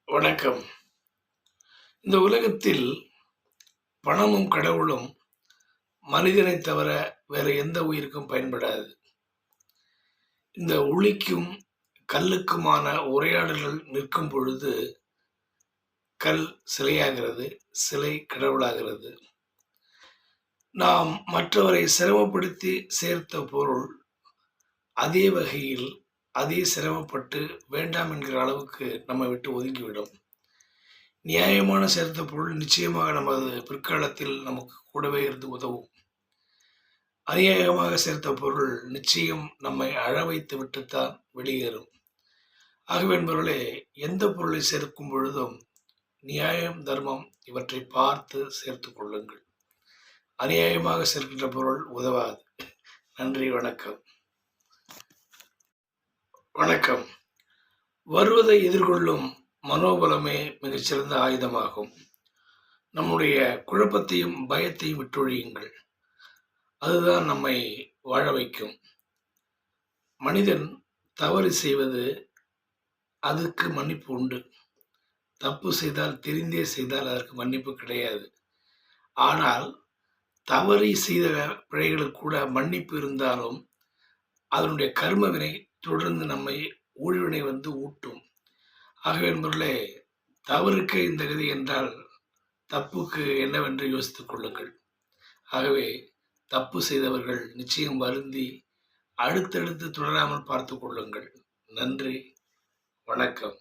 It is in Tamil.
வணக்கம். இந்த உலகத்தில் பணமும் கடவுளும் மனிதனைத் தவிர வேற எந்த உயிருக்கும் பயன்படாது. இந்த உளிக்கும் கல்லுக்குமான உரையாடல்கள் நிற்கும் பொழுது, கல் சிலையாகிறது, சிலை கடவுளாகிறது. நாம் மற்றவரை சிரமப்படுத்தி சேர்த்த பொருள், அதே வகையில் அதே சிரமப்பட்டு வேண்டாம் என்கிற அளவுக்கு நம்மை விட்டு ஒதுங்கிவிடும். நியாயமான சேர்த்த பொருள் நிச்சயமாக நமது பிற்காலத்தில் நமக்கு கூடவே இருந்து உதவும். அநியாயமாக சேர்த்த பொருள் நிச்சயம் நம்மை அழ வைத்து விட்டுத்தான் வெளியேறும். ஆகவே என்பவர்களே, எந்த பொருளை சேர்க்கும் பொழுதும் நியாயம், தர்மம் இவற்றை பார்த்து சேர்த்துக் கொள்ளுங்கள். அநியாயமாக சேர்க்கின்ற பொருள் உதவாது. நன்றி, வணக்கம். வணக்கம். வருவதை எதிர்கொள்ளும் மனோபலமே மிகச்சிறந்த ஆயுதமாகும். நம்முடைய குழப்பத்தையும் பயத்தையும் விட்டொழியுங்கள். அதுதான் நம்மை வாழ வைக்கும். மனிதன் தவறு செய்வது, அதுக்கு மன்னிப்பு உண்டு. தப்பு செய்தால், தெரிந்தே செய்தால் அதற்கு மன்னிப்பு கிடையாது. ஆனால் தவறி செய்த பிழைகளுக்கு கூட மன்னிப்பு இருந்தாலும் அதனுடைய கர்மவினை தொடர்ந்து நம்மை ஊழ்வினை வந்து ஊட்டும். ஆகவே என்பவர்களே, தவறுக்கு இந்த கதி என்றால் தப்புக்கு என்னவென்று யோசித்துக் கொள்ளுங்கள். ஆகவே தப்பு செய்தவர்கள் நிச்சயம் வருந்தி அடுத்தடுத்து தொடராமல் பார்த்துக் கொள்ளுங்கள். நன்றி, வணக்கம்.